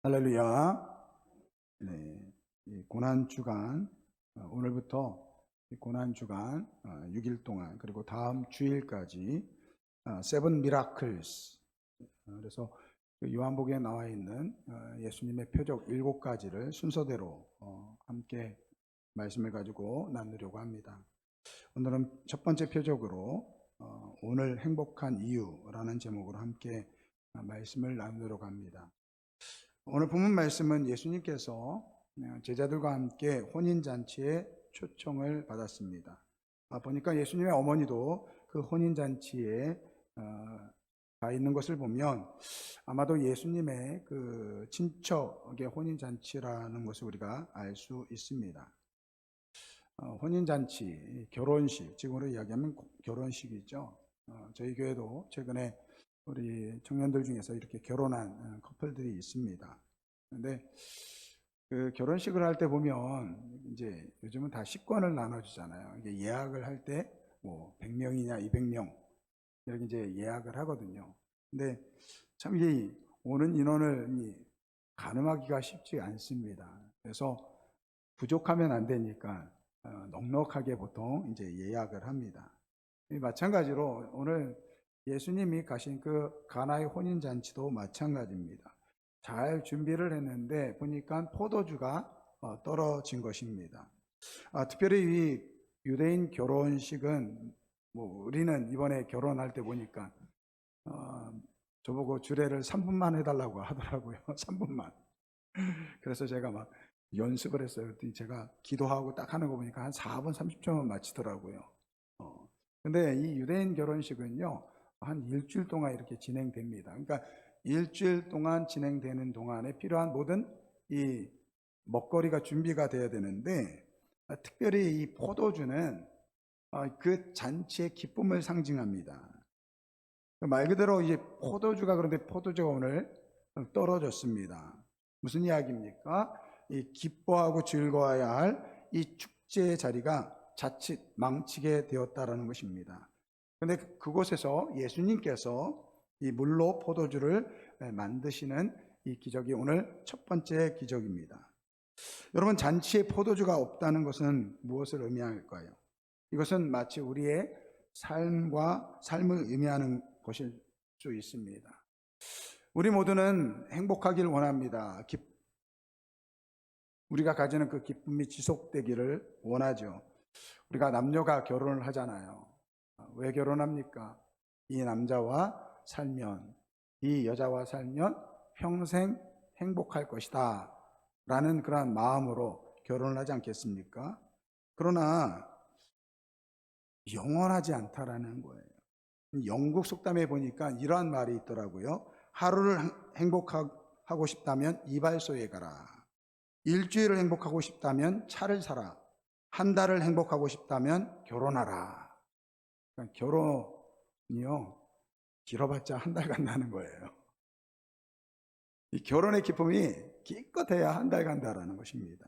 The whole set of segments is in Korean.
할렐루야. 네, 이 고난주간, 오늘부터 이 고난주간 6일 동안, 그리고 다음 주일까지 세븐 미라클스, 그래서 그 요한복음에 나와 있는 예수님의 표적 7가지를 순서대로 함께 말씀을 가지고 나누려고 합니다. 오늘은 첫 번째 표적으로 오늘 행복한 이유라는 제목으로 함께 말씀을 나누려고 합니다. 오늘 본문 말씀은 예수님께서 제자들과 함께 혼인잔치에 초청을 받았습니다. 보니까 예수님의 어머니도 그 혼인잔치에 가 있는 것을 보면 아마도 예수님의 그 친척의 혼인잔치라는 것을 우리가 알 수 있습니다. 혼인잔치, 결혼식, 지금으로 이야기하면 결혼식이죠. 저희 교회도 최근에 우리 청년들 중에서 이렇게 결혼한 커플들이 있습니다. 근데 그 결혼식을 할 때 보면 이제 요즘은 다 식권을 나눠주잖아요. 이게 예약을 할 때 뭐 100명이냐 200명 이렇게 이제 예약을 하거든요. 근데 참 이게 오는 인원을 가늠하기가 쉽지 않습니다. 그래서 부족하면 안 되니까 넉넉하게 보통 이제 예약을 합니다. 마찬가지로 오늘 예수님이 가신 그 가나의 혼인잔치도 마찬가지입니다. 잘 준비를 했는데 보니까 포도주가 떨어진 것입니다. 특별히 이 유대인 결혼식은 뭐 우리는 이번에 결혼할 때 보니까 저보고 주례를 3분만 해달라고 하더라고요. 3분만. 그래서 제가 막 연습을 했어요. 제가 기도하고 딱 하는 거 보니까 한 4분 30초만 마치더라고요. 근데 이 유대인 결혼식은요, 한 일주일 동안 이렇게 진행됩니다. 그러니까 일주일 동안 진행되는 동안에 필요한 모든 이 먹거리가 준비가 돼야 되는데, 특별히 이 포도주는 그 잔치의 기쁨을 상징합니다. 말 그대로 이제 포도주가, 그런데 포도주가 오늘 떨어졌습니다. 무슨 이야기입니까? 이 기뻐하고 즐거워야 할 이 축제의 자리가 자칫 망치게 되었다라는 것입니다. 그런데 그곳에서 예수님께서 이 물로 포도주를 만드시는 이 기적이 오늘 첫 번째 기적입니다. 여러분, 잔치에 포도주가 없다는 것은 무엇을 의미할까요? 이것은 마치 우리의 삶을 의미하는 것일 수 있습니다. 우리 모두는 행복하길 원합니다. 우리가 가지는 그 기쁨이 지속되기를 원하죠. 우리가 남녀가 결혼을 하잖아요. 왜 결혼합니까? 이 남자와 살면, 이 여자와 살면 평생 행복할 것이다 라는 그런 마음으로 결혼을 하지 않겠습니까? 그러나 영원하지 않다라는 거예요. 영국 속담에 보니까 이러한 말이 있더라고요. 하루를 행복하고 싶다면 이발소에 가라. 일주일을 행복하고 싶다면 차를 사라. 한 달을 행복하고 싶다면 결혼하라. 그러니까 결혼이요, 길어봤자 한 달 간다는 거예요. 이 결혼의 기쁨이 기껏해야 한 달 간다라는 것입니다.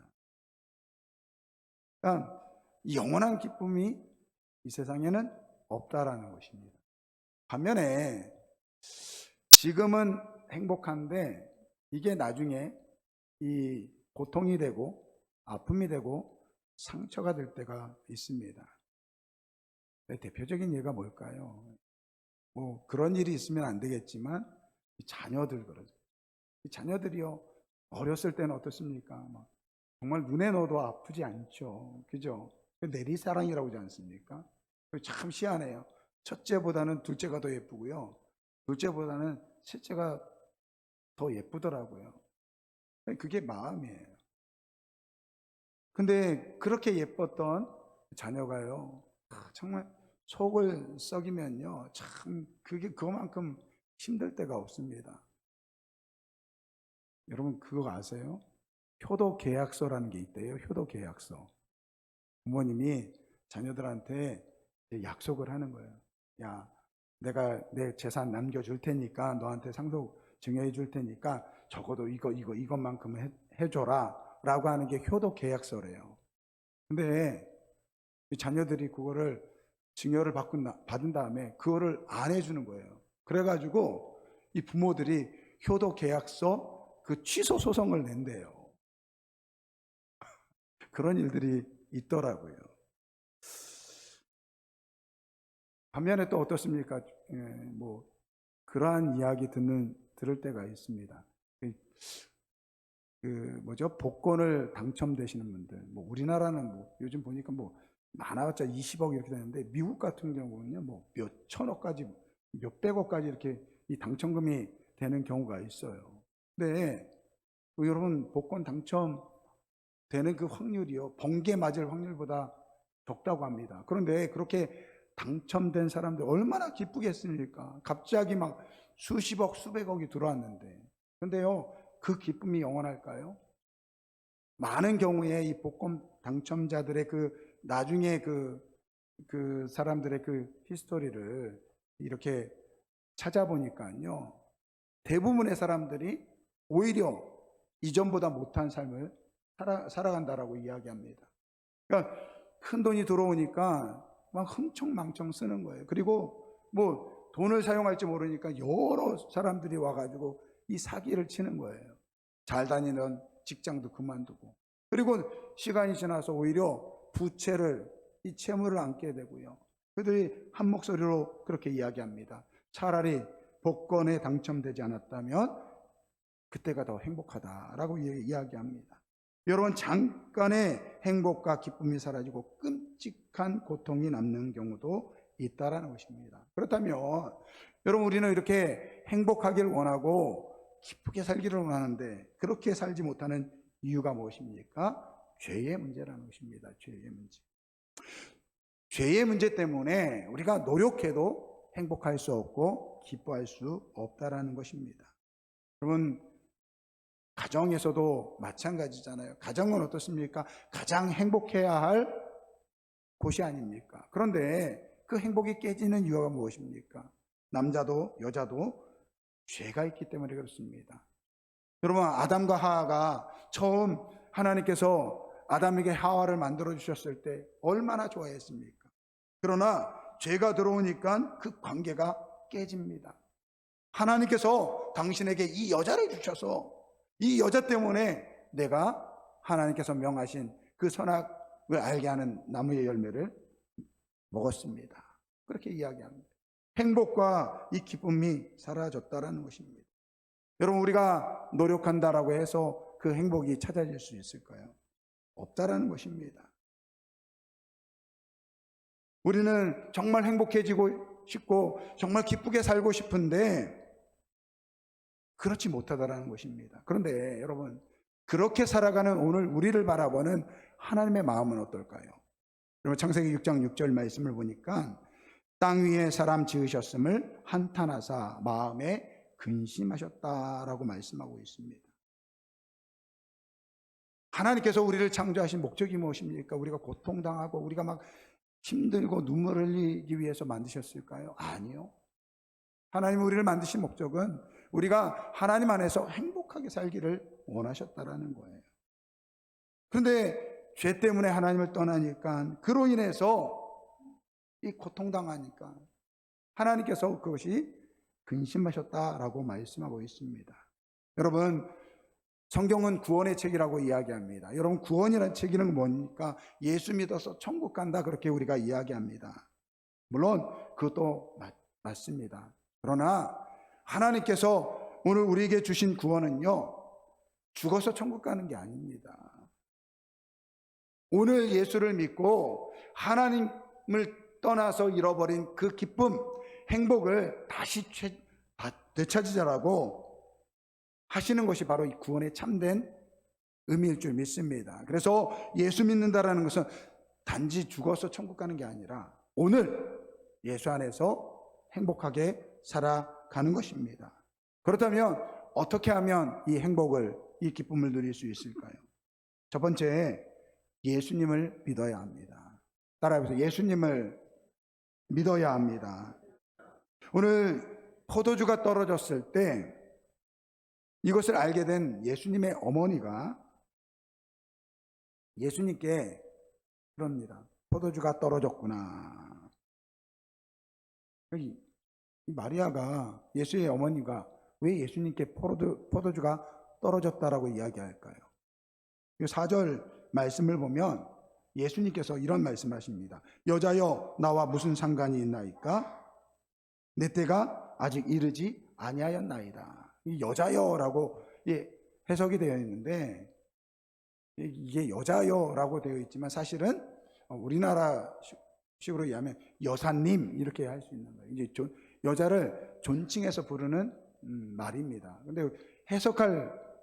그러니까 영원한 기쁨이 이 세상에는 없다라는 것입니다. 반면에 지금은 행복한데 이게 나중에 이 고통이 되고 아픔이 되고 상처가 될 때가 있습니다. 대표적인 예가 뭘까요? 뭐 그런 일이 있으면 안 되겠지만 자녀들 그러죠. 이 자녀들이요, 어렸을 때는 어떻습니까? 막 정말 눈에 넣어도 아프지 않죠. 그죠? 내리사랑이라고 하지 않습니까? 참 희한해요. 첫째보다는 둘째가 더 예쁘고요. 둘째보다는 셋째가 더 예쁘더라고요. 그게 마음이에요. 근데 그렇게 예뻤던 자녀가요, 정말 속을 썩이면요, 참 그게 그만큼 힘들 때가 없습니다. 여러분 그거 아세요? 효도 계약서라는 게 있대요. 효도 계약서. 부모님이 자녀들한테 약속을 하는 거예요. 야, 내가 내 재산 남겨줄 테니까, 너한테 상속 증여해 줄 테니까 적어도 이것만큼은 해줘라 라고 하는 게 효도 계약서래요. 근데 자녀들이 그거를 증여를 받은 다음에 그거를 안 해주는 거예요. 그래가지고 이 부모들이 효도 계약서 그 취소 소송을 낸대요. 그런 일들이 있더라고요. 반면에 또 어떻습니까? 뭐 그러한 이야기 들을 때가 있습니다. 복권을 당첨되시는 분들, 뭐 우리나라는 뭐 요즘 보니까 뭐 많아봤자 20억 이렇게 되는데, 미국 같은 경우는요 뭐 몇 천억까지, 몇 백억까지 이렇게 이 당첨금이 되는 경우가 있어요. 근데 여러분, 복권 당첨되는 그 확률이요, 번개 맞을 확률보다 적다고 합니다. 그런데 그렇게 당첨된 사람들 얼마나 기쁘겠습니까? 갑자기 막 수십억, 수백억이 들어왔는데. 근데요, 그 기쁨이 영원할까요? 많은 경우에 이 복권 당첨자들의 나중에 그 사람들의 그 히스토리를 이렇게 찾아보니까요, 대부분의 사람들이 오히려 이전보다 못한 삶을 살아간다라고 이야기합니다. 그러니까 큰 돈이 들어오니까 막 흥청망청 쓰는 거예요. 그리고 뭐 돈을 사용할지 모르니까 여러 사람들이 와가지고 이 사기를 치는 거예요. 잘 다니는 직장도 그만두고. 그리고 시간이 지나서 오히려 이 채무를 안게 되고요. 그들이 한 목소리로 그렇게 이야기합니다. 차라리 복권에 당첨되지 않았다면 그때가 더 행복하다라고 이야기합니다. 여러분, 잠깐의 행복과 기쁨이 사라지고 끔찍한 고통이 남는 경우도 있다라는 것입니다. 그렇다면 여러분, 우리는 이렇게 행복하기를 원하고 기쁘게 살기를 원하는데 그렇게 살지 못하는 이유가 무엇입니까? 죄의 문제라는 것입니다. 죄의 문제. 죄의 문제 때문에 우리가 노력해도 행복할 수 없고 기뻐할 수 없다라는 것입니다. 여러분, 가정에서도 마찬가지잖아요. 가정은 어떻습니까? 가장 행복해야 할 곳이 아닙니까? 그런데 그 행복이 깨지는 이유가 무엇입니까? 남자도 여자도 죄가 있기 때문에 그렇습니다. 여러분, 아담과 하와가 처음 하나님께서 아담에게 하와를 만들어 주셨을 때 얼마나 좋아했습니까? 그러나 죄가 들어오니까 그 관계가 깨집니다. 하나님께서 당신에게 이 여자를 주셔서 이 여자 때문에 내가 하나님께서 명하신 그 선악을 알게 하는 나무의 열매를 먹었습니다. 그렇게 이야기합니다. 행복과 이 기쁨이 사라졌다라는 것입니다. 여러분, 우리가 노력한다라고 해서 그 행복이 찾아질 수 있을까요? 없다라는 것입니다. 우리는 정말 행복해지고 싶고 정말 기쁘게 살고 싶은데 그렇지 못하다라는 것입니다. 그런데 여러분, 그렇게 살아가는 오늘 우리를 바라보는 하나님의 마음은 어떨까요? 여러분, 창세기 6장 6절 말씀을 보니까 땅 위에 사람 지으셨음을 한탄하사 마음에 근심하셨다라고 말씀하고 있습니다. 하나님께서 우리를 창조하신 목적이 무엇입니까? 우리가 고통당하고 우리가 막 힘들고 눈물을 흘리기 위해서 만드셨을까요? 아니요. 하나님 우리를 만드신 목적은 우리가 하나님 안에서 행복하게 살기를 원하셨다라는 거예요. 그런데 죄 때문에 하나님을 떠나니까, 그로 인해서 이 고통당하니까 하나님께서 그것이 근심하셨다라고 말씀하고 있습니다. 여러분, 성경은 구원의 책이라고 이야기합니다. 여러분, 구원이라는 책이는 뭡니까? 예수 믿어서 천국 간다, 그렇게 우리가 이야기합니다. 물론 그것도 맞습니다. 그러나 하나님께서 오늘 우리에게 주신 구원은요, 죽어서 천국 가는 게 아닙니다. 오늘 예수를 믿고 하나님을 떠나서 잃어버린 그 기쁨, 행복을 다시 되찾으자라고 하시는 것이 바로 이 구원의 참된 의미일 줄 믿습니다. 그래서 예수 믿는다라는 것은 단지 죽어서 천국 가는 게 아니라 오늘 예수 안에서 행복하게 살아가는 것입니다. 그렇다면 어떻게 하면 이 행복을, 이 기쁨을 누릴 수 있을까요? 첫 번째, 예수님을 믿어야 합니다. 따라해보세요. 예수님을 믿어야 합니다. 오늘 포도주가 떨어졌을 때 이것을 알게 된 예수님의 어머니가 예수님께 그럽니다. 포도주가 떨어졌구나. 이 마리아가, 예수의 어머니가 왜 예수님께 포도주가 떨어졌다라고 이야기할까요? 이 4절 말씀을 보면 예수님께서 이런 말씀하십니다. 여자여 나와 무슨 상관이 있나이까? 내 때가 아직 이르지 아니하였나이다. 이 여자여라고 해석이 되어 있는데, 이게 여자여라고 되어 있지만 사실은 우리나라 식으로 얘기하면 여사님 이렇게 할 수 있는 거예요. 이제 여자를 존칭해서 부르는 말입니다. 근데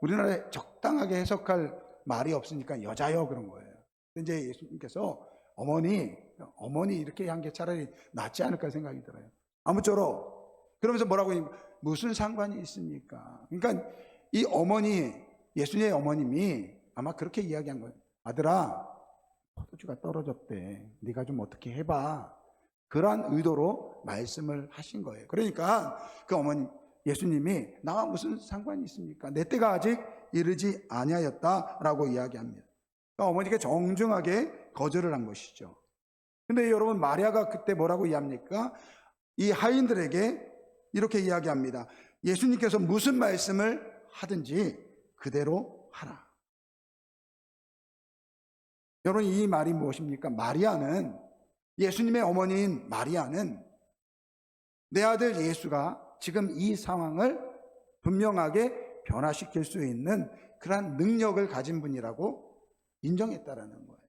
우리나라에 적당하게 해석할 말이 없으니까 여자여 그런 거예요. 근데 이제 예수님께서 어머니 이렇게 한 게 차라리 낫지 않을까 생각이 들어요. 아무쪼록 그러면서 뭐라고 무슨 상관이 있습니까? 그러니까 이 어머니, 예수님의 어머님이 아마 그렇게 이야기한 거예요. 아들아, 포도주가 떨어졌대. 네가 좀 어떻게 해봐. 그러한 의도로 말씀을 하신 거예요. 그러니까 그 어머님, 예수님이 나와 무슨 상관이 있습니까? 내 때가 아직 이르지 아니하였다라고 이야기합니다. 그러니까 어머니가 정중하게 거절을 한 것이죠. 근데 여러분, 마리아가 그때 뭐라고 이야기합니까? 이 하인들에게 이렇게 이야기합니다. 예수님께서 무슨 말씀을 하든지 그대로 하라. 여러분, 이 말이 무엇입니까? 예수님의 어머니인 마리아는 내 아들 예수가 지금 이 상황을 분명하게 변화시킬 수 있는 그러한 능력을 가진 분이라고 인정했다라는 거예요.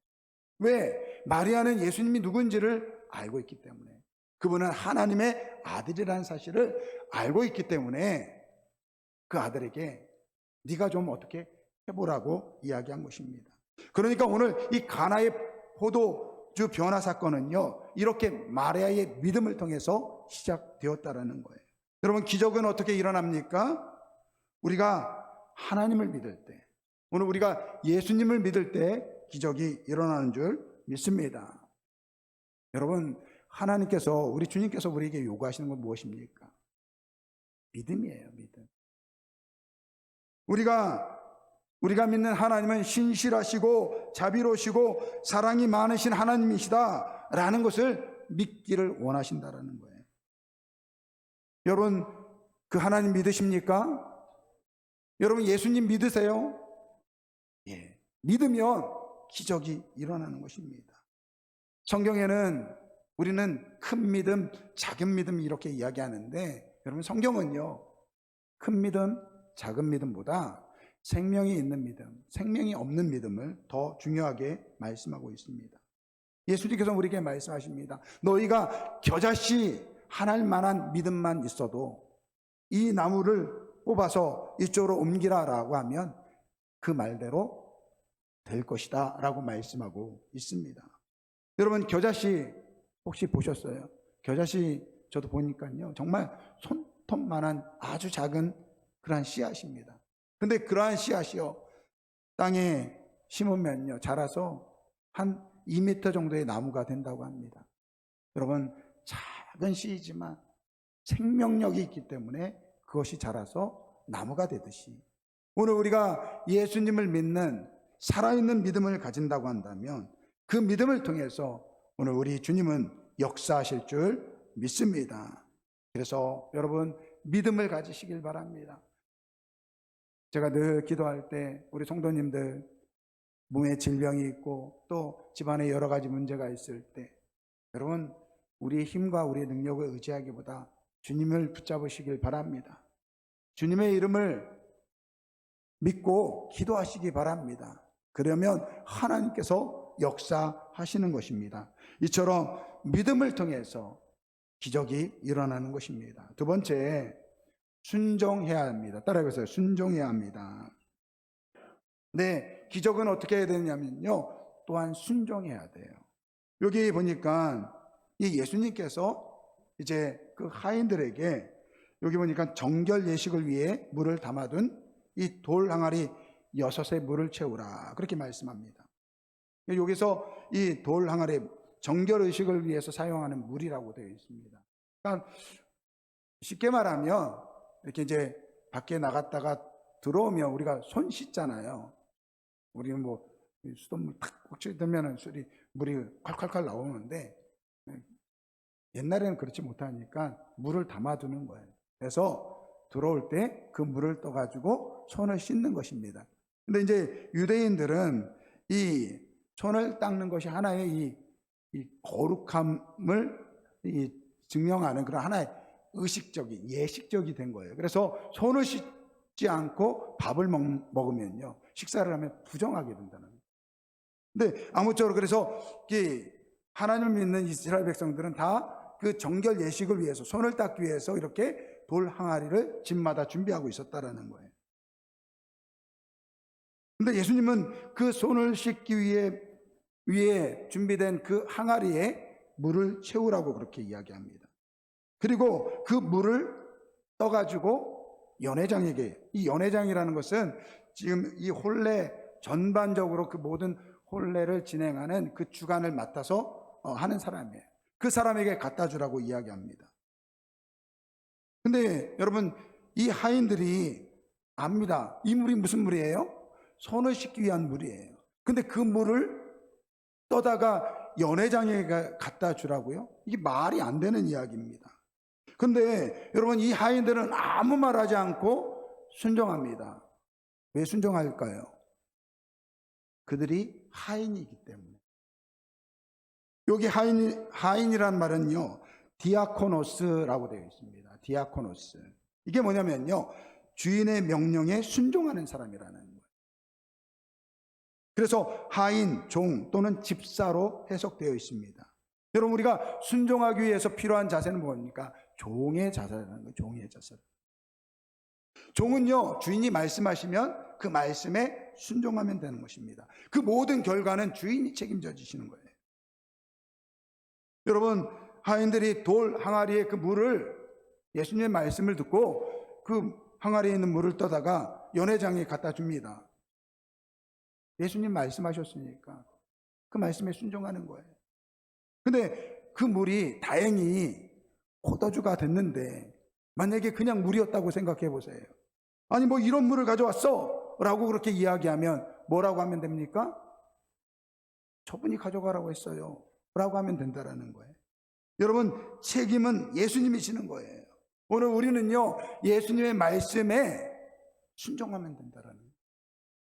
왜? 마리아는 예수님이 누군지를 알고 있기 때문에, 그분은 하나님의 아들이라는 사실을 알고 있기 때문에 그 아들에게 네가 좀 어떻게 해보라고 이야기한 것입니다. 그러니까 오늘 이 가나의 포도주 변화 사건은요, 이렇게 마리아의 믿음을 통해서 시작되었다라는 거예요. 여러분, 기적은 어떻게 일어납니까? 우리가 하나님을 믿을 때, 오늘 우리가 예수님을 믿을 때 기적이 일어나는 줄 믿습니다. 여러분, 하나님께서, 우리 주님께서 우리에게 요구하시는 건 무엇입니까? 믿음이에요, 믿음. 우리가 믿는 하나님은 신실하시고 자비로우시고 사랑이 많으신 하나님이시다 라는 것을 믿기를 원하신다라는 거예요. 여러분, 그 하나님 믿으십니까? 여러분, 예수님 믿으세요? 예, 믿으면 기적이 일어나는 것입니다. 성경에는 우리는 큰 믿음, 작은 믿음 이렇게 이야기하는데, 여러분, 성경은요, 큰 믿음, 작은 믿음보다 생명이 있는 믿음, 생명이 없는 믿음을 더 중요하게 말씀하고 있습니다. 예수님께서 우리에게 말씀하십니다. 너희가 겨자씨 하나일 만한 믿음만 있어도 이 나무를 뽑아서 이쪽으로 옮기라라고 하면 그 말대로 될 것이다 라고 말씀하고 있습니다. 여러분, 겨자씨 혹시 보셨어요? 겨자씨 저도 보니까요, 정말 손톱만한 아주 작은 그러한 씨앗입니다. 근데 그러한 씨앗이요, 땅에 심으면요, 자라서 한 2m 정도의 나무가 된다고 합니다. 여러분, 작은 씨이지만 생명력이 있기 때문에 그것이 자라서 나무가 되듯이, 오늘 우리가 예수님을 믿는 살아있는 믿음을 가진다고 한다면 그 믿음을 통해서 오늘 우리 주님은 역사하실 줄 믿습니다. 그래서 여러분, 믿음을 가지시길 바랍니다. 제가 늘 기도할 때 우리 성도님들 몸에 질병이 있고 또 집안에 여러 가지 문제가 있을 때, 여러분, 우리의 힘과 우리의 능력을 의지하기보다 주님을 붙잡으시길 바랍니다. 주님의 이름을 믿고 기도하시기 바랍니다. 그러면 하나님께서 역사하시는 것입니다. 이처럼 믿음을 통해서 기적이 일어나는 것입니다. 두 번째, 순종해야 합니다. 따라해보세요. 순종해야 합니다. 네, 기적은 어떻게 해야 되냐면요, 또한 순종해야 돼요. 여기 보니까 이 예수님께서 이제 그 하인들에게 여기 보니까 정결 예식을 위해 물을 담아둔 이 돌 항아리 6에 물을 채우라, 그렇게 말씀합니다. 여기서 이 돌 항아리, 정결 의식을 위해서 사용하는 물이라고 되어 있습니다. 그러니까 쉽게 말하면 이렇게 이제 밖에 나갔다가 들어오면 우리가 손 씻잖아요. 우리는 뭐 수돗물 탁 들면 물이 콸콸콸 나오는데, 옛날에는 그렇지 못하니까 물을 담아두는 거예요. 그래서 들어올 때 그 물을 떠가지고 손을 씻는 것입니다. 근데 이제 유대인들은 이 손을 닦는 것이 하나의 이 거룩함을 증명하는 그런 하나의 의식적인, 예식적이 된 거예요. 그래서 손을 씻지 않고 밥을 먹으면요, 식사를 하면 부정하게 된다는 거예요. 근데 아무쪼록 그래서 하나님을 믿는 이스라엘 백성들은 다 그 정결 예식을 위해서, 손을 닦기 위해서 이렇게 돌 항아리를 집마다 준비하고 있었다라는 거예요. 근데 예수님은 그 손을 씻기 위해 준비된 그 항아리에 물을 채우라고 그렇게 이야기합니다. 그리고 그 물을 떠가지고 연회장에게, 이 연회장이라는 것은 지금 이 혼례 전반적으로 그 모든 혼례를 진행하는 그 주관을 맡아서 하는 사람이에요. 그 사람에게 갖다 주라고 이야기합니다. 근데 여러분, 이 하인들이 압니다. 이 물이 무슨 물이에요? 손을 씻기 위한 물이에요. 근데 그 물을 떠다가 연회장에 갖다 주라고요? 이게 말이 안 되는 이야기입니다. 근데 여러분, 이 하인들은 아무 말 하지 않고 순종합니다. 왜 순종할까요? 그들이 하인이기 때문에. 여기 하인이란 말은요, 디아코노스라고 되어 있습니다. 디아코노스. 이게 뭐냐면요, 주인의 명령에 순종하는 사람이라는 거예요. 그래서 하인, 종 또는 집사로 해석되어 있습니다. 여러분, 우리가 순종하기 위해서 필요한 자세는 뭡니까? 종의 자세라는 거예요. 종의 자세. 종은요, 주인이 말씀하시면 그 말씀에 순종하면 되는 것입니다. 그 모든 결과는 주인이 책임져 주시는 거예요. 여러분, 하인들이 돌 항아리에 그 물을, 예수님의 말씀을 듣고 그 항아리에 있는 물을 떠다가 연회장에 갖다 줍니다. 예수님 말씀하셨으니까 그 말씀에 순종하는 거예요. 근데 그 물이 다행히 포도주가 됐는데, 만약에 그냥 물이었다고 생각해 보세요. 아니, 뭐 이런 물을 가져왔어 라고 그렇게 이야기하면 뭐라고 하면 됩니까? 저분이 가져가라고 했어요 라고 하면 된다라는 거예요. 여러분, 책임은 예수님이 지는 거예요. 오늘 우리는요, 예수님의 말씀에 순종하면 된다라는 거예요.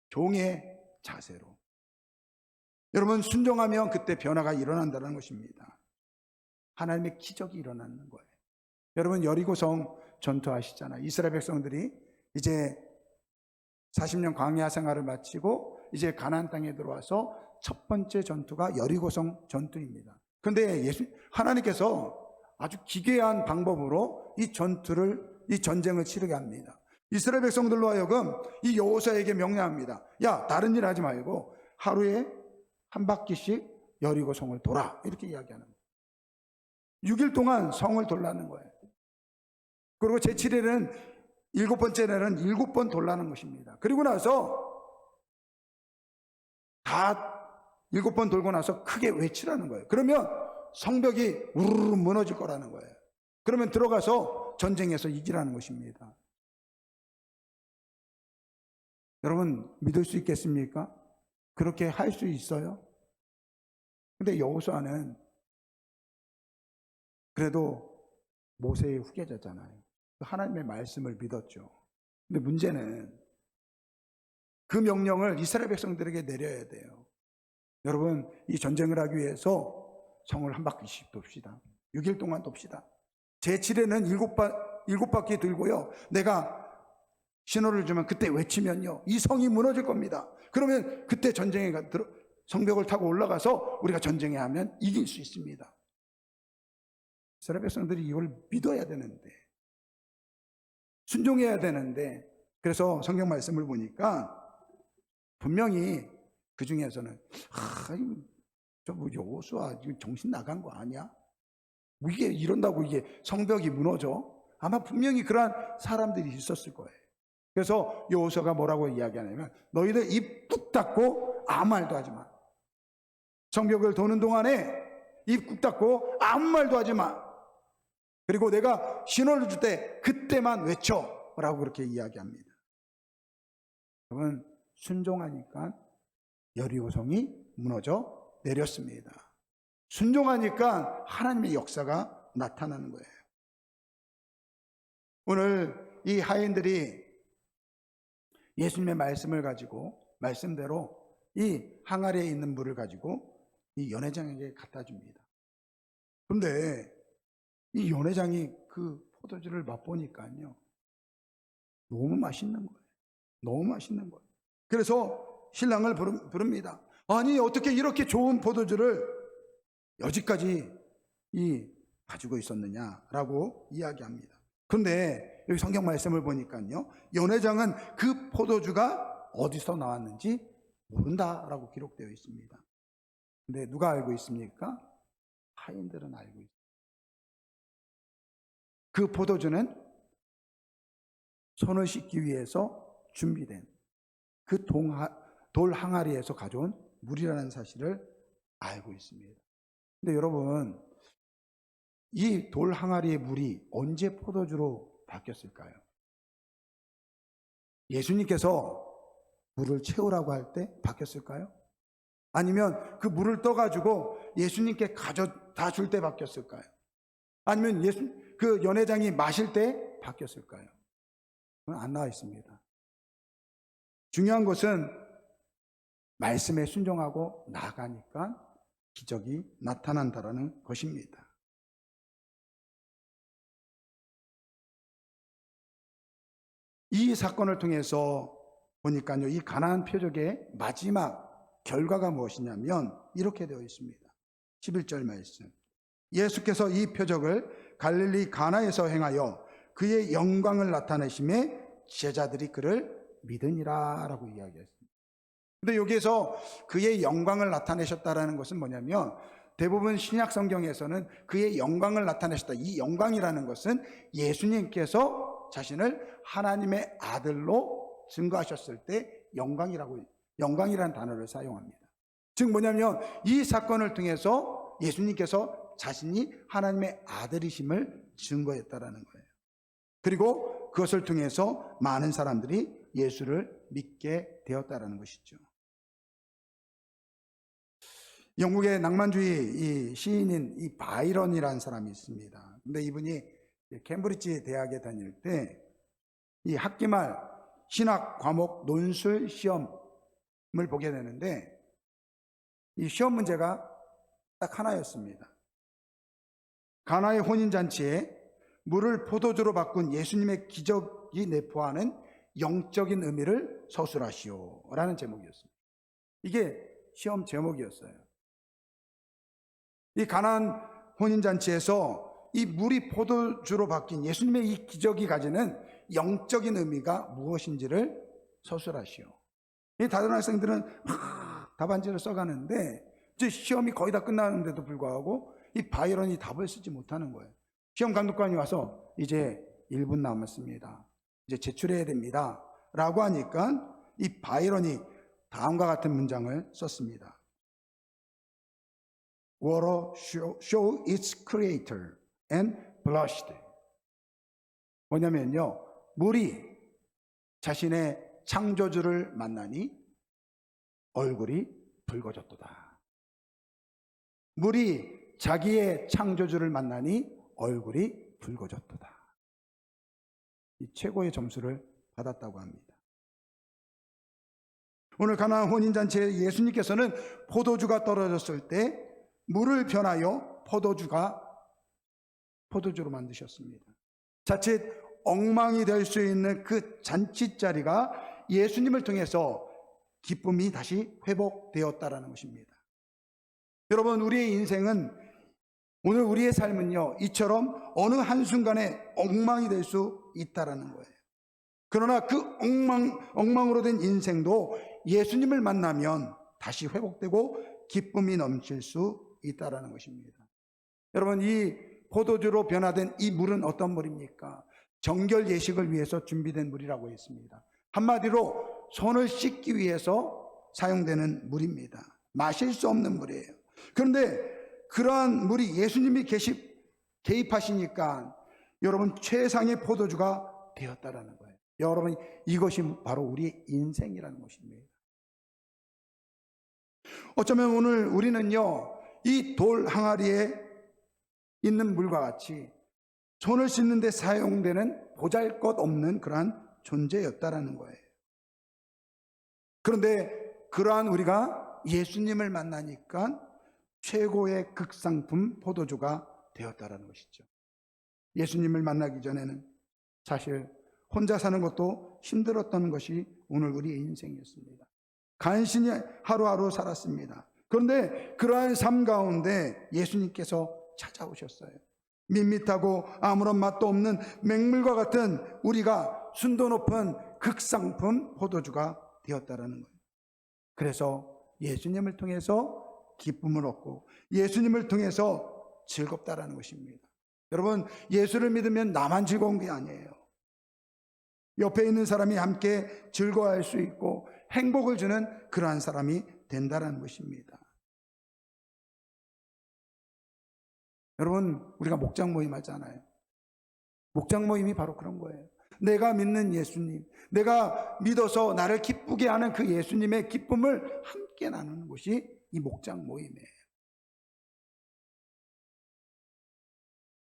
종의 자세로. 여러분, 순종하면 그때 변화가 일어난다는 것입니다. 하나님의 기적이 일어나는 거예요. 여러분, 여리고성 전투하시잖아요. 이스라엘 백성들이 이제 40년 광야 생활을 마치고 이제 가나안 땅에 들어와서 첫 번째 전투가 여리고성 전투입니다. 그런데 하나님께서 아주 기괴한 방법으로 이 전쟁을 치르게 합니다. 이스라엘 백성들로 하여금 이 여호수아에게 명령합니다. 야, 다른 일 하지 말고 하루에 한 바퀴씩 여리고성을 돌아, 이렇게 이야기하는 거예요. 6일 동안 성을 돌라는 거예요. 그리고 제7일에는 7번째 날은 7번 돌라는 것입니다. 그리고 나서 다 7번 돌고 나서 크게 외치라는 거예요. 그러면 성벽이 우르르 무너질 거라는 거예요. 그러면 들어가서 전쟁에서 이기라는 것입니다. 여러분, 믿을 수 있겠습니까? 그렇게 할 수 있어요? 근데 여호수아는 그래도 모세의 후계자잖아요. 하나님의 말씀을 믿었죠. 근데 문제는 그 명령을 이스라엘 백성들에게 내려야 돼요. 여러분, 이 전쟁을 하기 위해서 성을 한 바퀴씩 돕시다. 6일 동안 돕시다. 제7회는 7바퀴 들고요, 내가 신호를 주면 그때 외치면요, 이 성이 무너질 겁니다. 그러면 그때 전쟁에 성벽을 타고 올라가서 우리가 전쟁에 하면 이길 수 있습니다. 이스라엘 백성들이 이걸 믿어야 되는데, 순종해야 되는데, 그래서 성경 말씀을 보니까 분명히 그 중에서는 저 뭐 여호수아 지금 정신 나간 거 아니야? 뭐 이게 이런다고 이게 성벽이 무너져? 아마 분명히 그러한 사람들이 있었을 거예요. 그래서 여호수아가 뭐라고 이야기하냐면, 너희들 입 꾹 닫고 아무 말도 하지 마. 성벽을 도는 동안에 입 꾹 닫고 아무 말도 하지 마. 그리고 내가 신호를 줄 때 그때만 외쳐 라고 그렇게 이야기합니다. 여러분, 순종하니까 여리고성이 무너져 내렸습니다. 순종하니까 하나님의 역사가 나타나는 거예요. 오늘 이 하인들이 예수님의 말씀을 가지고 말씀대로 이 항아리에 있는 물을 가지고 이 연회장에게 갖다 줍니다. 그런데 이 연회장이 그 포도주를 맛보니까요, 너무 맛있는 거예요. 너무 맛있는 거예요. 그래서 신랑을 부릅니다. 아니, 어떻게 이렇게 좋은 포도주를 여지까지 가지고 있었느냐라고 이야기합니다. 그런데 여기 성경 말씀을 보니까요, 연회장은 그 포도주가 어디서 나왔는지 모른다라고 기록되어 있습니다. 근데 누가 알고 있습니까? 하인들은 알고 있습니다. 그 포도주는 손을 씻기 위해서 준비된 그 돌 항아리에서 가져온 물이라는 사실을 알고 있습니다. 근데 여러분, 이 돌 항아리의 물이 언제 포도주로 바뀌었을까요? 예수님께서 물을 채우라고 할 때 바뀌었을까요? 아니면 그 물을 떠가지고 예수님께 가져다 줄 때 바뀌었을까요? 아니면 그 연회장이 마실 때 바뀌었을까요? 그건 안 나와 있습니다. 중요한 것은 말씀에 순종하고 나아가니까 기적이 나타난다라는 것입니다. 이 사건을 통해서 보니까요, 이 가나안 표적의 마지막 결과가 무엇이냐면 이렇게 되어 있습니다. 11절 말씀. 예수께서 이 표적을 갈릴리 가나에서 행하여 그의 영광을 나타내심에 제자들이 그를 믿으니라 라고 이야기했습니다. 근데 여기에서 그의 영광을 나타내셨다라는 것은 뭐냐면, 대부분 신약 성경에서는 그의 영광을 나타내셨다, 이 영광이라는 것은 예수님께서 자신을 하나님의 아들로 증거하셨을 때 영광이라는 단어를 사용합니다. 즉 뭐냐면, 이 사건을 통해서 예수님께서 자신이 하나님의 아들이심을 증거했다라는 거예요. 그리고 그것을 통해서 많은 사람들이 예수를 믿게 되었다라는 것이죠. 영국의 낭만주의 이 시인인 이 바이런이라는 사람이 있습니다. 근데 이분이 캠브리지 대학에 다닐 때 이 학기말 신학 과목 논술 시험을 보게 되는데, 이 시험 문제가 딱 하나였습니다. 가나의 혼인잔치에 물을 포도주로 바꾼 예수님의 기적이 내포하는 영적인 의미를 서술하시오 라는 제목이었습니다. 이게 시험 제목이었어요. 이 가나안 혼인잔치에서 이 물이 포도주로 바뀐 예수님의 이 기적이 가지는 영적인 의미가 무엇인지를 서술하시오. 이 다른 학생들은 답안지를 써가는데 이제 시험이 거의 다 끝나는데도 불구하고 이 바이런이 답을 쓰지 못하는 거예요. 시험 감독관이 와서 이제 1분 남았습니다, 이제 제출해야 됩니다 라고 하니까 이 바이런이 다음과 같은 문장을 썼습니다. Water show its creator and blushed. 뭐냐면요, 물이 자신의 창조주를 만나니 얼굴이 붉어졌도다. 물이 자기의 창조주를 만나니 얼굴이 붉어졌도다. 이 최고의 점수를 받았다고 합니다. 오늘 가나안 혼인잔치에 예수님께서는 포도주가 떨어졌을 때 물을 변하여 포도주로 만드셨습니다. 자칫 엉망이 될 수 있는 그 잔치 자리가 예수님을 통해서 기쁨이 다시 회복되었다라는 것입니다. 여러분, 우리의 인생은, 오늘 우리의 삶은요, 이처럼 어느 한순간에 엉망이 될 수 있다라는 거예요. 그러나 그 엉망으로 된 인생도 예수님을 만나면 다시 회복되고 기쁨이 넘칠 수 있다라는 것입니다. 여러분, 이 포도주로 변화된 이 물은 어떤 물입니까? 정결 예식을 위해서 준비된 물이라고 했습니다. 한마디로 손을 씻기 위해서 사용되는 물입니다. 마실 수 없는 물이에요. 그런데 그러한 물이 예수님이 개입하시니까 여러분 최상의 포도주가 되었다라는 거예요. 여러분, 이것이 바로 우리의 인생이라는 것입니다. 어쩌면 오늘 우리는요, 이 돌 항아리에 있는 물과 같이 손을 씻는 데 사용되는 보잘것없는 그러한 존재였다라는 거예요. 그런데 그러한 우리가 예수님을 만나니까 최고의 극상품 포도주가 되었다라는 것이죠. 예수님을 만나기 전에는 사실 혼자 사는 것도 힘들었던 것이 오늘 우리의 인생이었습니다. 간신히 하루하루 살았습니다. 그런데 그러한 삶 가운데 예수님께서 찾아오셨어요. 밋밋하고 아무런 맛도 없는 맹물과 같은 우리가 순도 높은 극상품 포도주가 되었다라는 거예요. 그래서 예수님을 통해서 기쁨을 얻고 예수님을 통해서 즐겁다라는 것입니다. 여러분, 예수를 믿으면 나만 즐거운 게 아니에요. 옆에 있는 사람이 함께 즐거워할 수 있고 행복을 주는 그러한 사람이 된다라는 것입니다. 여러분, 우리가 목장 모임 하잖아요. 목장 모임이 바로 그런 거예요. 내가 믿는 예수님, 내가 믿어서 나를 기쁘게 하는 그 예수님의 기쁨을 함께 나누는 것이 이 목장 모임이에요.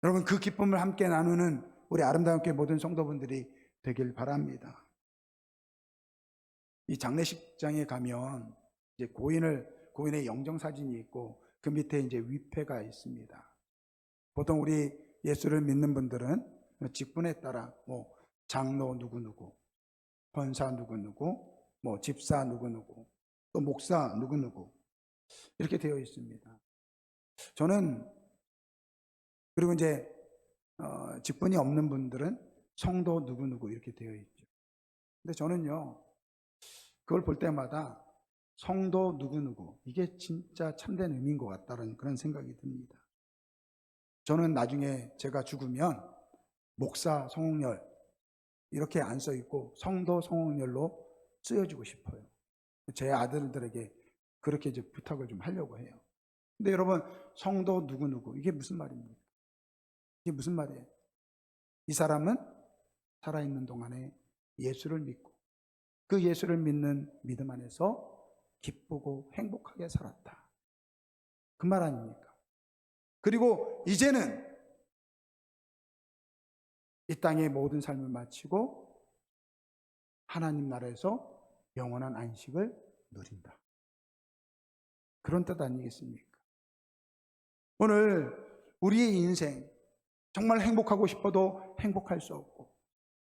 여러분, 그 기쁨을 함께 나누는 우리 아름다운 교회 모든 성도분들이 되길 바랍니다. 이 장례식장에 가면 이제 고인의 영정사진이 있고 그 밑에 이제 위패가 있습니다. 보통 우리 예수를 믿는 분들은 직분에 따라 뭐 장로 누구누구, 권사 누구누구, 뭐 집사 누구누구, 또 목사 누구누구 이렇게 되어 있습니다. 저는 그리고 이제 직분이 없는 분들은 성도 누구누구 이렇게 되어 있죠. 근데 저는요, 그걸 볼 때마다 성도 누구누구 이게 진짜 참된 의미인 것 같다는 그런 생각이 듭니다. 저는 나중에 제가 죽으면 목사 성홍열 이렇게 안 써 있고 성도 성홍열로 쓰여지고 싶어요. 제 아들들에게 그렇게 이제 부탁을 좀 하려고 해요. 근데 여러분, 성도 누구누구 이게 무슨 말입니까? 이게 무슨 말이에요? 이 사람은 살아있는 동안에 예수를 믿고 그 예수를 믿는 믿음 안에서 기쁘고 행복하게 살았다. 그 말 아닙니까? 그리고 이제는 이 땅의 모든 삶을 마치고 하나님 나라에서 영원한 안식을 누린다. 그런 뜻 아니겠습니까? 오늘 우리의 인생 정말 행복하고 싶어도 행복할 수 없고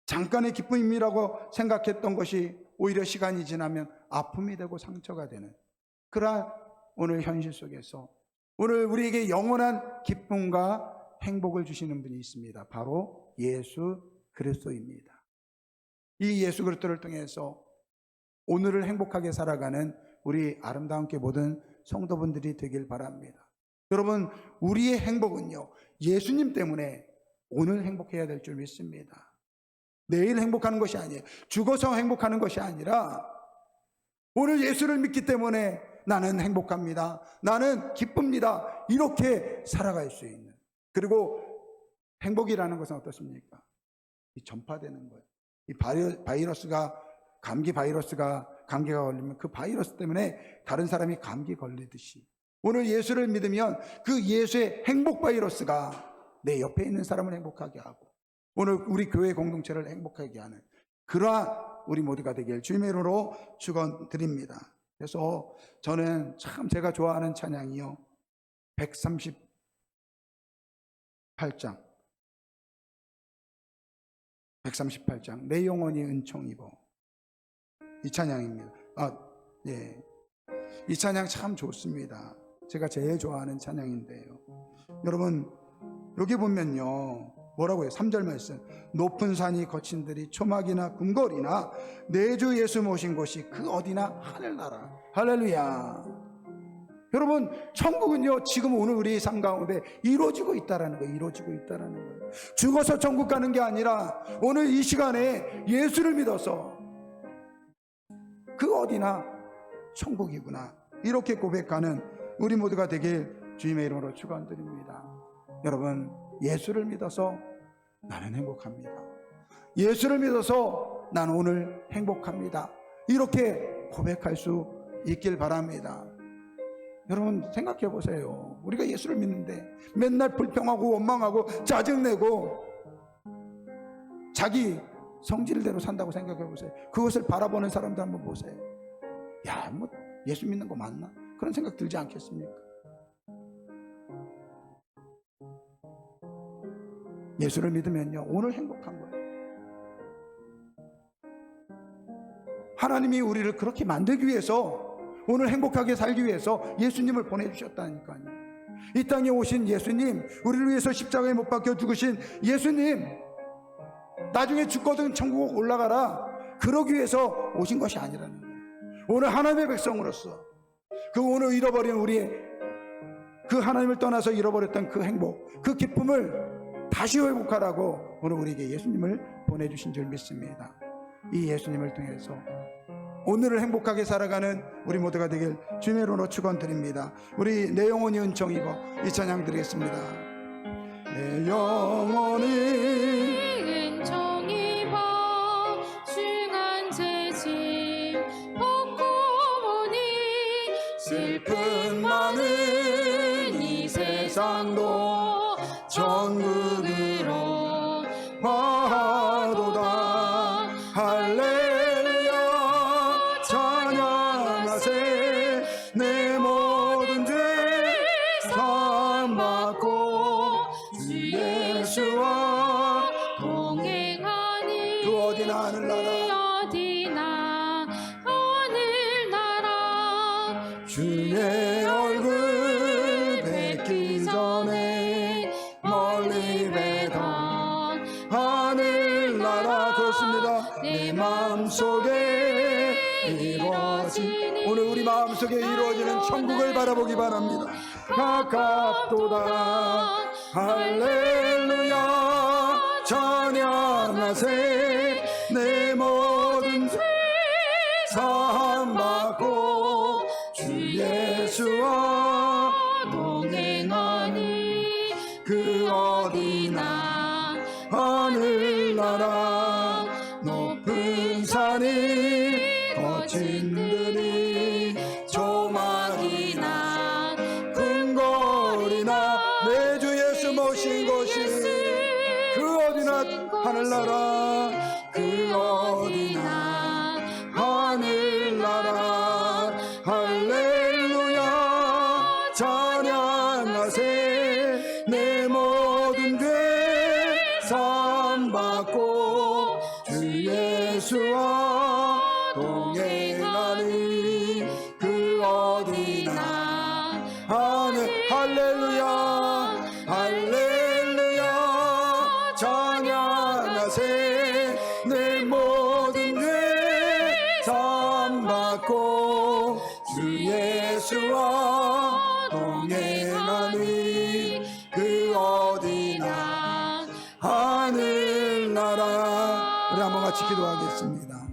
잠깐의 기쁨이라고 생각했던 것이 오히려 시간이 지나면 아픔이 되고 상처가 되는 그러한 오늘 현실 속에서 오늘 우리에게 영원한 기쁨과 행복을 주시는 분이 있습니다. 바로 예수 그리스도입니다. 이 예수 그리스도를 통해서 오늘을 행복하게 살아가는 우리 아름다운 교회 모든 성도분들이 되길 바랍니다. 여러분, 우리의 행복은요, 예수님 때문에 오늘 행복해야 될 줄 믿습니다. 내일 행복하는 것이 아니에요. 죽어서 행복하는 것이 아니라 오늘 예수를 믿기 때문에 나는 행복합니다. 나는 기쁩니다. 이렇게 살아갈 수 있는. 그리고 행복이라는 것은 어떻습니까? 이 전파되는 거예요. 이 바이러스가 감기 바이러스가 감기가 걸리면 그 바이러스 때문에 다른 사람이 감기 걸리듯이 오늘 예수를 믿으면 그 예수의 행복 바이러스가 내 옆에 있는 사람을 행복하게 하고 오늘 우리 교회 공동체를 행복하게 하는 그러한 우리 모두가 되길 주님의 이름으로 축원드립니다. 그래서 저는 참 제가 좋아하는 찬양이요 138장 내 영혼이 은총 입어 이 찬양입니다. 예, 이 찬양 참 좋습니다. 제가 제일 좋아하는 찬양인데요. 여러분 여기 보면요 뭐라고 해요? 3절 말씀 높은 산이 거친 들이 초막이나 궁궐이나 내 주 예수 모신 곳이 그 어디나 하늘나라. 할렐루야. 여러분 천국은요 지금 오늘 우리 삶 가운데 이루어지고 있다라는 거예요. 이루어지고 있다라는 거예요. 죽어서 천국 가는 게 아니라 오늘 이 시간에 예수를 믿어서 그 어디나 천국이구나 이렇게 고백하는 우리 모두가 되길 주님의 이름으로 축원드립니다. 여러분 예수를 믿어서 나는 행복합니다. 예수를 믿어서 나는 오늘 행복합니다. 이렇게 고백할 수 있길 바랍니다. 여러분 생각해 보세요. 우리가 예수를 믿는데 맨날 불평하고 원망하고 짜증내고 자기 성질대로 산다고 생각해 보세요. 그것을 바라보는 사람들 한번 보세요. 야, 뭐 예수 믿는 거 맞나? 그런 생각 들지 않겠습니까? 예수를 믿으면요, 오늘 행복한 거예요. 하나님이 우리를 그렇게 만들기 위해서, 오늘 행복하게 살기 위해서 예수님을 보내주셨다니까요. 이 땅에 오신 예수님, 우리를 위해서 십자가에 못 박혀 죽으신 예수님, 나중에 죽거든 천국 올라가라, 그러기 위해서 오신 것이 아니라는 거예요. 오늘 하나님의 백성으로서 그 오늘 잃어버린 우리의 그 하나님을 떠나서 잃어버렸던 그 행복, 그 기쁨을 다시 회복하라고 오늘 우리에게 예수님을 보내주신 줄 믿습니다. 이 예수님을 통해서 오늘을 행복하게 살아가는 우리 모두가 되길 주님의 이름으로 축원드립니다. 우리 내 영혼이 은총이고 이 찬양 드리겠습니다. 내 영혼이 은총이고 중한 죄짐 벗고 보니 슬픈 많은 이 세상도 천국으로 화도다. 할렐루야 찬양하세. 내 모든 죄 사함받고 주 예수와 동행하니 그 어디나 하늘나라 어디나 하늘나라 주의 얼굴 뵙기 전에 멀리 뵈던 하늘나라. 그렇습니다. 내 마음속에 이루어진, 오늘 우리 마음속에 이루어지는 천국을 바라보기 바랍니다. 가깝도다. 할렐루야 찬양하세. 내 모든 죄 사함받고 주 예수와 동행하니 그 어디나 하늘나라. 높은 산이 거친 들이 조막이나 궁궐이나 내 주 예수 모신 곳이 그 어디나 하늘나라. 그 어디나 하늘나라. 할렐루야 찬양하세. 내 모든 죄 사함받고 주 예수와 동행하니 그 어디나 하늘. 할렐루야 할렐루야 찬양하세. 내 모든 죄 사함받고 주 예수와 동행하니 그 어디나 하늘나라. 우리 한번 같이 기도하겠습니다.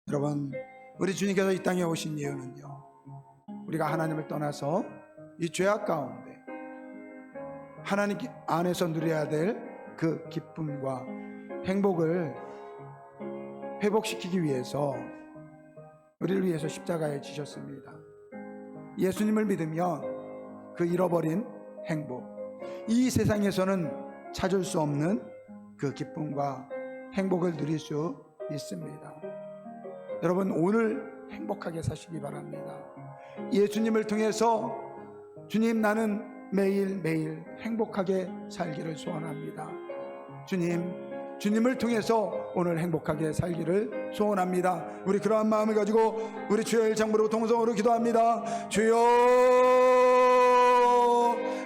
여러분, 우리 주님께서 이 땅에 오신 이유는요, 우리가 하나님을 떠나서 이 죄악 가운데 하나님 안에서 누려야 될 그 기쁨과 행복을 회복시키기 위해서 우리를 위해서 십자가에 지셨습니다. 예수님을 믿으면 그 잃어버린 행복, 이 세상에서는 찾을 수 없는 그 기쁨과 행복을 누릴 수 있습니다. 여러분, 오늘 행복하게 사시기 바랍니다. 예수님을 통해서 주님, 나는 매일매일 행복하게 살기를 소원합니다. 주님을 통해서 오늘 행복하게 살기를 소원합니다. 우리 그러한 마음을 가지고 우리 주여 일창부로 동성으로 기도합니다. 주여,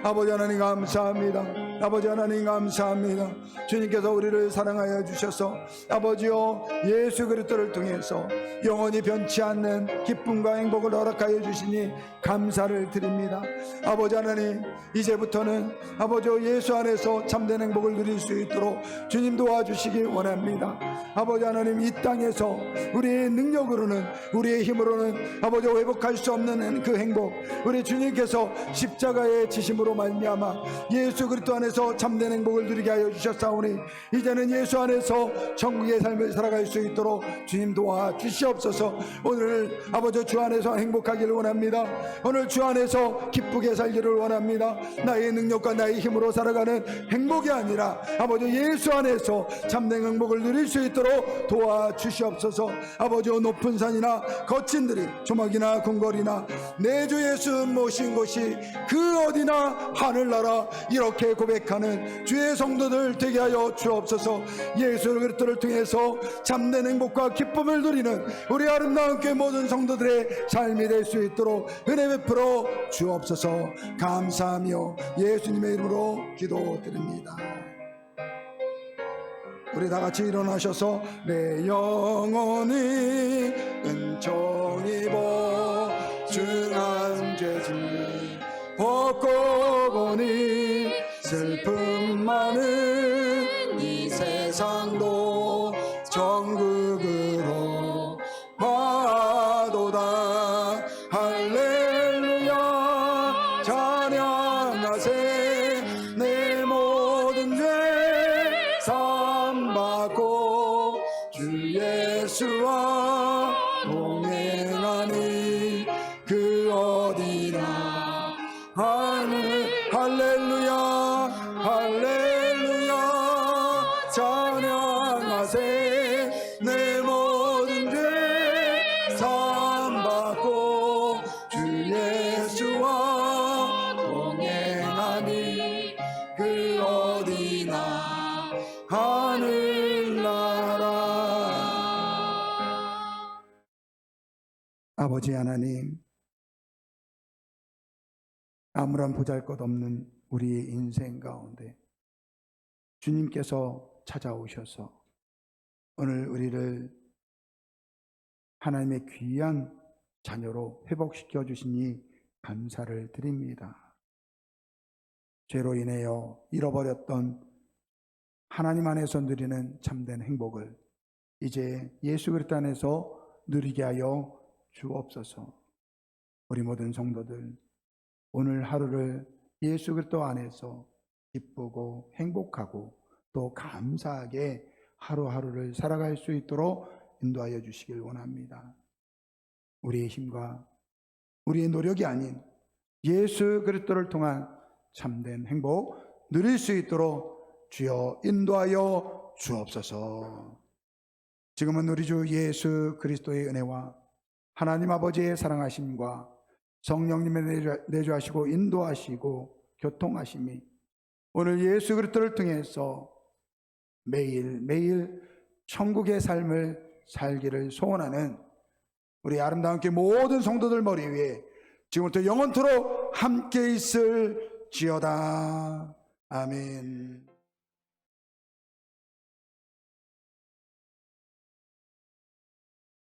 아버지 하나님 감사합니다. 아버지 하나님 감사합니다. 주님께서 우리를 사랑하여 주셔서 아버지여 예수 그리스도를 통해서 영원히 변치 않는 기쁨과 행복을 허락하여 주시니 감사를 드립니다. 아버지 하나님, 이제부터는 아버지여 예수 안에서 참된 행복을 누릴 수 있도록 주님 도와주시기 원합니다. 아버지 하나님, 이 땅에서 우리의 능력으로는, 우리의 힘으로는 아버지여 회복할 수 없는 그 행복, 우리 주님께서 십자가의 지심으로 말미암아 예수 그리스도 안에 안에서 참된 행복을 누리게 하여 주셨사오니 이제는 예수 안에서 천국의 삶을 살아갈 수 있도록 주님 도와 주시옵소서. 오늘 아버지 주 안에서 행복하기를 원합니다. 오늘 주 안에서 기쁘게 살기를 원합니다. 나의 능력과 나의 힘으로 살아가는 행복이 아니라 아버지 예수 안에서 참된 행복을 누릴 수 있도록 도와 주시옵소서. 아버지 높은 산이나 거친 들이 조막이나 궁궐이나 내 주 예수 모신 곳이 그 어디나 하늘나라 이렇게 고백하는 주의 성도들 되게 하여 주옵소서. 예수 그리스도를 통해서 참된 행복과 기쁨을 누리는 우리 아름다운 교회 모든 성도들의 삶이 될 수 있도록 은혜 베풀어 주옵소서. 감사하며 예수님의 이름으로 기도드립니다. 우리 다 같이 일어나셔서 내 영혼이 은총 입어 중한 죄짐 벗고 보니 슬픔 많은 이 세상도 정극으로 봐도다. 할렐루야 찬양하세. 내 모든 죄 사함받고 주 예수와 동행하니 그 어디나 하늘. 할렐루야 할렐루야 찬양하세. 내 모든 죄 사함받고 주 예수와 동행하니 그 어디나 하늘나라. 아버지 하나님, 아무런 보잘것없는 우리의 인생 가운데 주님께서 찾아오셔서 오늘 우리를 하나님의 귀한 자녀로 회복시켜 주시니 감사를 드립니다. 죄로 인하여 잃어버렸던 하나님 안에서 누리는 참된 행복을 이제 예수 그리스도 안에서 누리게 하여 주옵소서. 우리 모든 성도들 오늘 하루를 예수 그리스도 안에서 기쁘고 행복하고 또 감사하게 하루하루를 살아갈 수 있도록 인도하여 주시길 원합니다. 우리의 힘과 우리의 노력이 아닌 예수 그리스도를 통한 참된 행복 누릴 수 있도록 주여 인도하여 주옵소서. 지금은 우리 주 예수 그리스도의 은혜와 하나님 아버지의 사랑하심과 성령님의 내주하시고 인도하시고 교통하심이 오늘 예수 그리스도를 통해서 매일매일 천국의 삶을 살기를 소원하는 우리 아름다운 교회 모든 성도들 머리 위에 지금부터 영원토록 함께 있을지어다. 아멘.